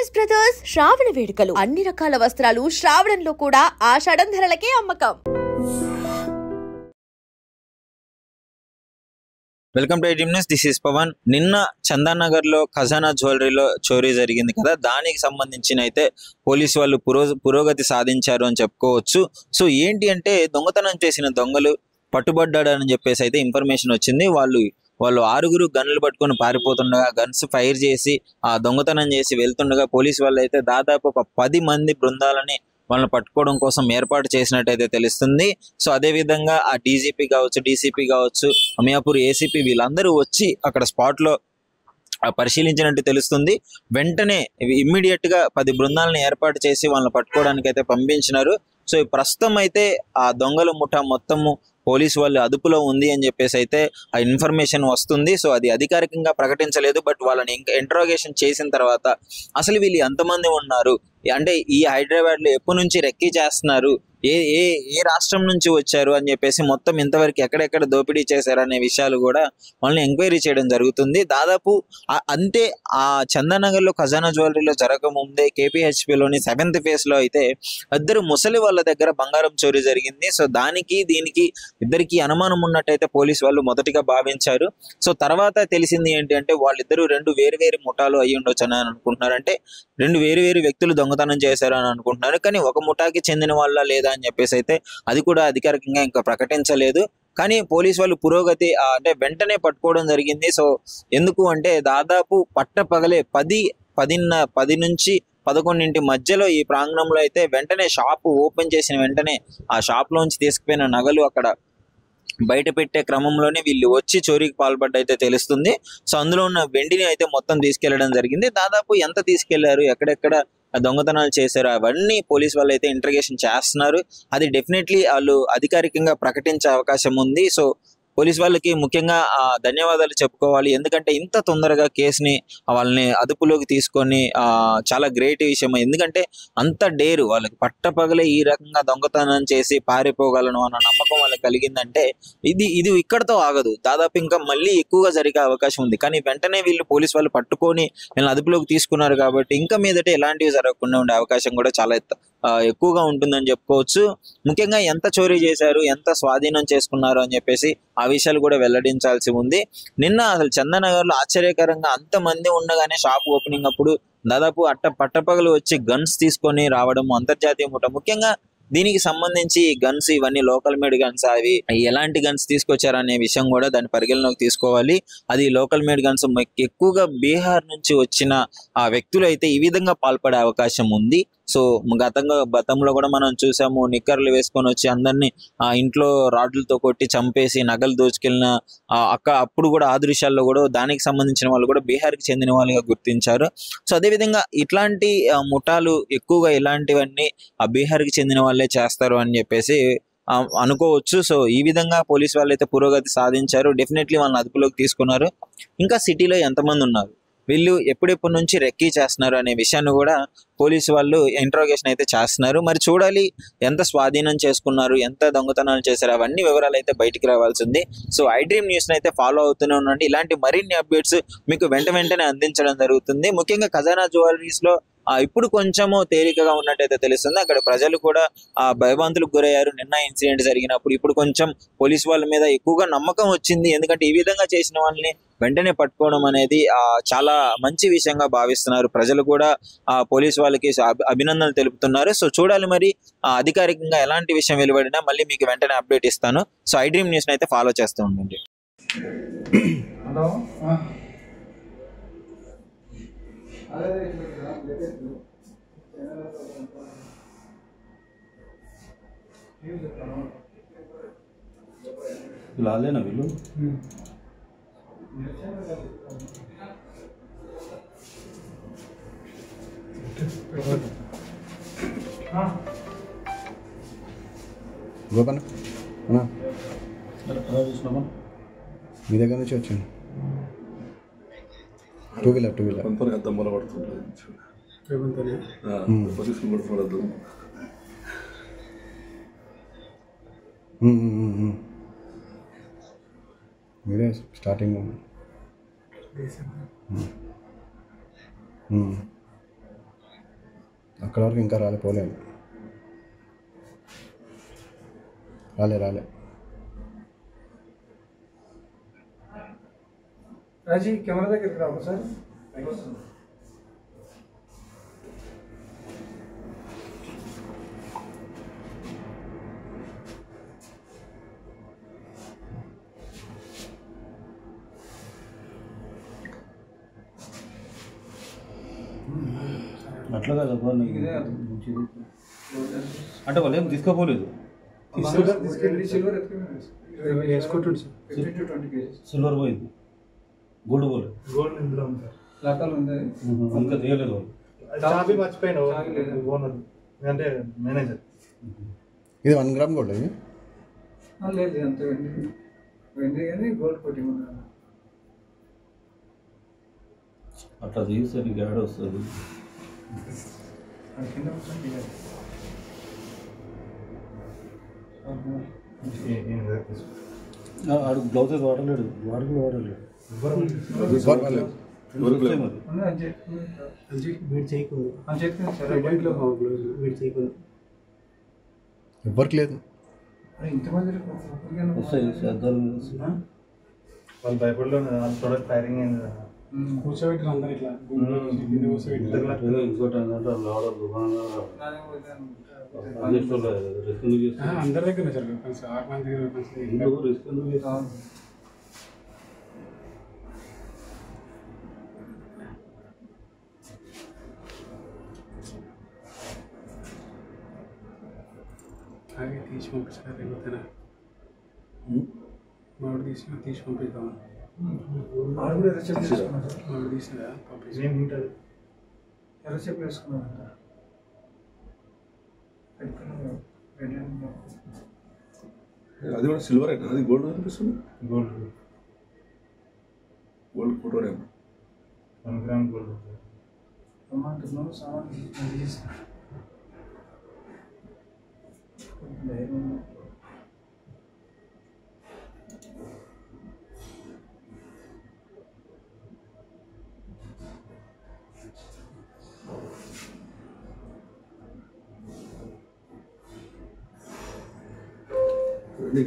LS brothers శ్రావణ వేడుకలు అన్ని రకాల వస్త్రాలు శ్రావణంలో కూడా ఆషాఢం ధరలకే అమ్మకం. Welcome to iDream news. This is Pavan. నిన్న చందానగర్ లో ఖజానా జ్యువెలరీలో చోరీ జరిగింది కదా, దానికి సంబంధించిన అయితే పోలీసు వాళ్ళు పురోగతి సాధించారు అని చెప్పుకోవచ్చు. సో ఏంటి అంటే దొంగతనం చేసిన దొంగలు పట్టుబడ్డాడని చెప్పేసి అయితే ఇన్ఫర్మేషన్ వచ్చింది. వాళ్ళు 6 గన్నులు పట్టుకొని పారిపోతుండగా గన్స్ ఫైర్ చేసి ఆ దొంగతనం చేసి వెళ్తుండగా పోలీసు వాళ్ళు అయితే దాదాపు ఒక 10 మంది బృందాలని వాళ్ళని పట్టుకోవడం కోసం ఏర్పాటు చేసినట్టయితే తెలుస్తుంది. సో అదే విధంగా ఆ డీజీపీ కావచ్చు, డీసీపీ కావచ్చు, అమియాపూర్ ఏసీపీ వీళ్ళందరూ వచ్చి అక్కడ స్పాట్ లో పరిశీలించినట్టు తెలుస్తుంది. వెంటనే ఇమ్మీడియట్ గా 10 బృందాలను ఏర్పాటు చేసి వాళ్ళని పట్టుకోవడానికి అయితే పంపించినారు. సో ప్రస్తుతం అయితే ఆ దొంగల ముఠా మొత్తము పోలీసు వాళ్ళు అదుపులో ఉంది అని చెప్పేసి అయితే ఆ ఇన్ఫర్మేషన్ వస్తుంది. సో అది అధికారికంగా ప్రకటించలేదు, బట్ వాళ్ళని ఇంకా ఇంట్రాగేషన్ చేసిన తర్వాత అసలు వీళ్ళు ఎంతమంది ఉన్నారు, అంటే ఈ హైదరాబాద్ లో ఎప్పటి నుంచి రెక్కీ చేస్తున్నారు, ఏ ఏ ఏ రాష్ట్రం నుంచి వచ్చారు అని చెప్పేసి మొత్తం ఇంతవరకు ఎక్కడెక్కడ దోపిడీ చేశారు అనే విషయాలు కూడా వాళ్ళని ఎంక్వైరీ చేయడం జరుగుతుంది. దాదాపు అంతే ఆ చందానగర్ లో ఖజానా జ్యువెలరీలో జరగకముందే కేపీహెచ్పిలోని 7th phase లో అయితే 2 ముసలి వాళ్ళ దగ్గర బంగారం చోరీ జరిగింది. సో దానికి దీనికి ఇద్దరికి అనుమానం ఉన్నట్టయితే పోలీసు వాళ్ళు మొదటిగా భావించారు. సో తర్వాత తెలిసింది ఏంటి అంటే వాళ్ళిద్దరూ 2 వేరు ముఠాలు అయ్యి ఉండొచ్చు అని అనుకుంటున్నారు. అంటే 2 వేరు వ్యక్తులు దొంగతనం చేశారు అని అనుకుంటున్నారు. కానీ ఒక ముఠాకి చెందిన వాళ్ళ లేదా అని చెప్పేసి అయితే అది కూడా అధికారికంగా ఇంకా ప్రకటించలేదు. కానీ పోలీసు వాళ్ళు పురోగతి అంటే వెంటనే పట్టుకోవడం జరిగింది. సో ఎందుకు అంటే దాదాపు పట్టపగలే 10 నుంచి 11 మధ్యలో ఈ ప్రాంగణంలో అయితే వెంటనే షాపు ఓపెన్ చేసిన వెంటనే ఆ షాప్ లోంచి తీసుకుపోయిన నగలు అక్కడ బయట పెట్టే క్రమంలోనే వీళ్ళు వచ్చి చోరీకి పాల్పడ్డైతే తెలుస్తుంది. సో అందులో ఉన్న వెండిని అయితే మొత్తం తీసుకెళ్లడం జరిగింది. దాదాపు ఎంత తీసుకెళ్లారు, ఎక్కడెక్కడ దొంగతనాలు చేశారు అవన్నీ పోలీస్ వాళ్ళు అయితే ఇంట్రగేషన్ చేస్తున్నారు. అది డెఫినెట్లీ వాళ్ళు అధికారికంగా ప్రకటించే అవకాశం ఉంది. సో పోలీస్ వాళ్ళకి ముఖ్యంగా ధన్యవాదాలు చెప్పుకోవాలి. ఎందుకంటే ఇంత తొందరగా కేసుని వాళ్ళని అదుపులోకి తీసుకొని చాలా గ్రేట్ విషయం. ఎందుకంటే అంత డేరు వాళ్ళకి పట్టపగలే ఈ రకంగా దొంగతనం చేసి పారిపోగలను అన్న నమ్మకం వాళ్ళకి కలిగిందంటే ఇది ఇక్కడతో ఆగదు, దాదాపు ఇంకా మళ్ళీ ఎక్కువగా జరిగే అవకాశం ఉంది. కానీ వెంటనే వీళ్ళు పోలీస్ వాళ్ళు పట్టుకొని వీళ్ళని అదుపులోకి తీసుకున్నారు కాబట్టి ఇంకా మీదట ఎలాంటివి జరగకుండా ఉండే అవకాశం కూడా చాలా ఎక్కువగా ఉంటుందని చెప్పుకోవచ్చు. ముఖ్యంగా ఎంత చోరీ చేశారు, ఎంత స్వాధీనం చేసుకున్నారు అని చెప్పేసి ఆ విషయాలు కూడా వెల్లడించాల్సి ఉంది. నిన్న అసలు చందానగర్ లో ఆశ్చర్యకరంగా అంతమంది ఉండగానే షాప్ ఓపెనింగ్ అప్పుడు దాదాపు పట్టపగలు వచ్చి గన్స్ తీసుకొని రావడం అంతర్జాతీయ ముఠ. ముఖ్యంగా దీనికి సంబంధించి గన్స్ ఇవన్నీ లోకల్ మేడ్ గన్స్, అవి ఎలాంటి గన్స్ తీసుకొచ్చారు అనే విషయం కూడా దాని పరిగణలోకి తీసుకోవాలి. అది లోకల్ మేడ్ గన్స్ ఎక్కువగా బీహార్ నుంచి వచ్చిన ఆ వ్యక్తులు అయితే ఈ విధంగా పాల్పడే అవకాశం ఉంది. సో గతంలో కూడా మనం చూసాము, నిక్కర్లు వేసుకొని వచ్చి అందరినీ ఇంట్లో రాడ్లతో కొట్టి చంపేసి నగలు దోచుకెళ్ళిన అప్పుడు కూడా ఆ దృశ్యాల్లో కూడా దానికి సంబంధించిన వాళ్ళు కూడా బీహార్కి చెందిన వాళ్ళుగా గుర్తించారు. సో అదేవిధంగా ఇట్లాంటి ముఠాలు ఎక్కువగా ఇలాంటివన్నీ బీహార్కి చెందిన వాళ్ళే చేస్తారు అని చెప్పేసి అనుకోవచ్చు. సో ఈ విధంగా పోలీసు వాళ్ళు అయితే పురోగతి సాధించారు. డెఫినెట్లీ వాళ్ళని అదుపులోకి తీసుకున్నారు. ఇంకా సిటీలో ఎంతమంది ఉన్నారు, వీళ్ళు ఎప్పుడెప్పటి నుంచి రెక్కీ చేస్తున్నారు అనే విషయాన్ని కూడా పోలీసు వాళ్ళు ఇంట్రాగేషన్ అయితే చేస్తున్నారు. మరి చూడాలి ఎంత స్వాధీనం చేసుకున్నారు, ఎంత దొంగతనాలు చేశారు, అవన్నీ వివరాలు అయితే బయటికి రావాల్సింది. సో ఐడ్రీమ్ న్యూస్ అయితే ఫాలో అవుతూనే ఉండండి. ఇలాంటి మరిన్ని అప్డేట్స్ మీకు వెంటనే అందించడం జరుగుతుంది. ముఖ్యంగా ఖజానా జ్యువెలరీస్ లో ఇప్పుడు కొంచెము తేలికగా ఉన్నట్టయితే తెలుస్తుంది. అక్కడ ప్రజలు కూడా భయభ్రాంతులకు గురయ్యారు నిన్న ఇన్సిడెంట్ జరిగినప్పుడు. ఇప్పుడు కొంచెం పోలీసు వాళ్ళ మీద ఎక్కువగా నమ్మకం వచ్చింది. ఎందుకంటే ఈ విధంగా చేసిన వాళ్ళని వెంటనే పట్టుకోవడం అనేది చాలా మంచి విషయంగా భావిస్తున్నారు ప్రజలు కూడా. పోలీసు వాళ్ళకి అభినందనలు తెలుపుతున్నారు. సో చూడాలి మరి అధికారికంగా ఎలాంటి విషయం వెలువడినా మళ్ళీ మీకు వెంటనే అప్డేట్ ఇస్తాను. సో ఐడ్రీమ్ న్యూస్ అయితే ఫాలో చేస్తూ ఉండండి. లాలేనా వీళ్ళు గోపన్న మీ దగ్గర నుంచి వచ్చాను. టూ వీలర్ అద్దమ్మల పడుతుంటుంది పడుతుంది. మీరే స్టార్టింగ్ అక్కడ వరకు ఇంకా పోలేదు. రాలే రాజీ కెమెరా దగ్గరికి రావు సార్. అట్లా కదా అంటే వాళ్ళు ఏం తీసుకోపోలేదు. తీసుకెళ్ళి సిల్వర్ వేసుకుంటుంది సార్. 15 to 20 kgs సిల్వర్ పోయింది, గోల్డ్ పోలేదు. గోల్డ్ ఇందులో ఉంది సార్. లాకాలు ఉంది ఇంకా తీయలేదు వాళ్ళు. చాబీ మర్చిపోయినా ఓనర్ అంటే మేనేజర్. ఇది 1 గ్రామ్ గోల్డ్ ఇది లేదు అంత వెండి కానీ గోల్డ్ కొట్టి ఉన్నారు. అట్లా తీస్తే నీకు యాడ్ వస్తుంది. కింద వస్తుంది ఆడు గ్లౌజెస్ వాడలేడు, వాడు కూడా వాడలేడు. ఎవరికి లేదు. వస్తాయి అద్దాలు వాళ్ళు భయపడలో ప్రొడక్ట్ ఫైరింగ్ అయింది కదా. కూర్చోబెట్టిన అందరు ఇట్లా ఇంకోటి ఏంటంటే ఆర్డర్ అందరి దగ్గర సార్ రిస్క్ ఎందుకు అవి తీసి పంపిస్తారు. లేకపోతే మామిడి తీసి పంపిద్దాం. మామిడి తీసినా పంపించి ఎర్రచెప్పులు వేసుకున్నాను. అది కూడా సిల్వర్ అయితే అది గోల్డ్ కనిపిస్తుంది. గోల్డ్ ఫోటో 1 గ్రామ్ గోల్డ్ అమ్మంటున్నాను. సామాన్ చేసిన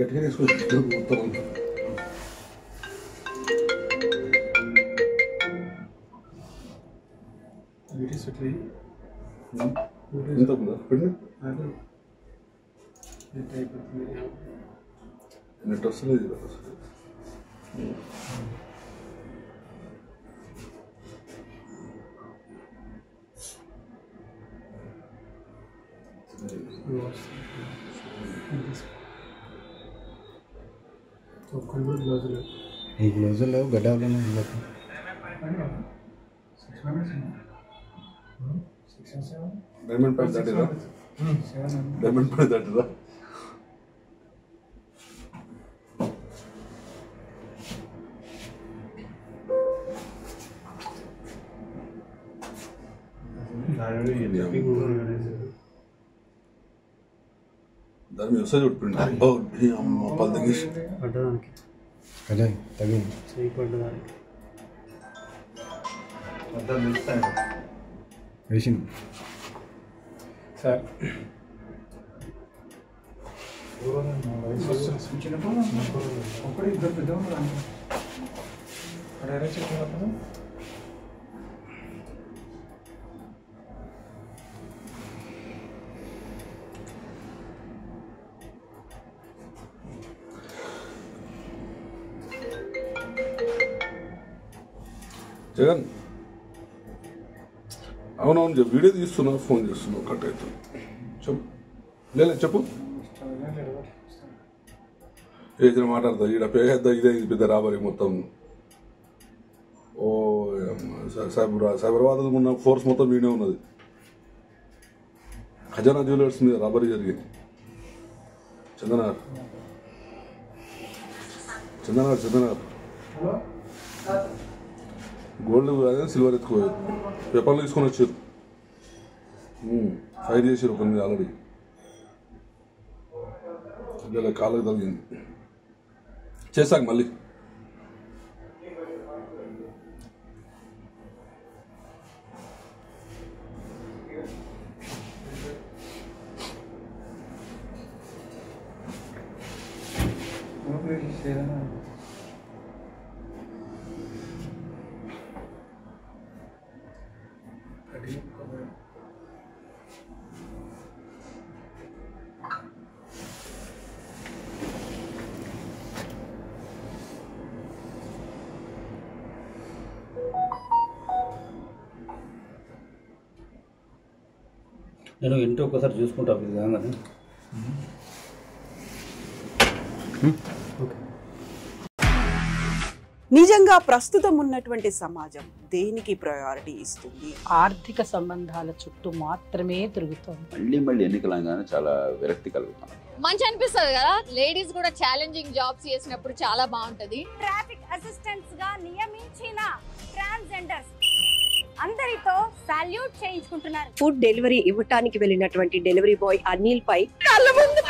గట్టిగా వేసుకోవచ్చు మొత్తం. ఎంత నెట్ వస్తుంది. ఈ గ్లౌజులు గడ్డలు డైమండ్ ప్రైస్ దాటిరా, డైమండ్ ప్రైస్ దాటిరా. దాని మీద వస్తుంది చూడు ప్రింట్. అమ్మ పలు తగ్గించి పడ్డదానికి అదే తగ్గింది. చేయి పడ్డదానికి వేసింది సార్. ఒకటి ఇద్దరు పెద్ద ఉన్నారు. అక్కడ ఎర్ర చెట్లు కదా. జగన్ అవునవును వీడియో తీస్తున్నా, ఫోన్ చేస్తున్నావు, కట్ అవుతుంది. చెప్పు లేదు చెప్పు. ఏదైనా మాట్లాడతా ఈడ పెద్ద ఇదే పెద్ద రాబరీ మొత్తం. ఓ సైబరాబాద్ ఉన్న ఫోర్స్ మొత్తం వీడే ఉన్నది. ఖజానా జ్యువెలర్స్ మీద రాబరీ జరిగింది. చందనార్ గోల్డ్ అదే సిల్వర్ ఎత్తుకోలేదు. పేపర్లు తీసుకొని వచ్చారు, ఫైర్ చేసారు ఒక మీద ఆల్రెడీ. ఇలా కాళ్ళకి తగిలింది. చేశాక మళ్ళీ ఏదైనా నేను ఇంటి ఒక్కసారి చూసుకుంటా విధంగానే. నిజంగా ప్రస్తుతం ఉన్నటువంటి సమాజం దేనికి ప్రయారిటీ ఇస్తుంది? ఆర్థిక సంబంధాల చుట్టూ మాత్రమే తిరుగుతోంది. మళ్ళీ ఎన్నికలంగానే చాలా విరక్తి కలుగుతాం. మంచి అనిపిస్తుంది కదా, లేడీస్ కూడా ఛాలెంజింగ్ జాబ్స్ చేసినప్పుడు చాలా బాగుంటది. ట్రాఫిక్ అసిస్టెంట్స్ గా నియమించిన ట్రాన్స్జెండర్స్ అందరితో సాల్యూట్ చేయించుకుంటున్నారు. ఫుడ్ డెలివరీ ఇవ్వటానికి వెళ్ళినటువంటి డెలివరీ బాయ్ అనిల్ పై కళ్ళ ముందు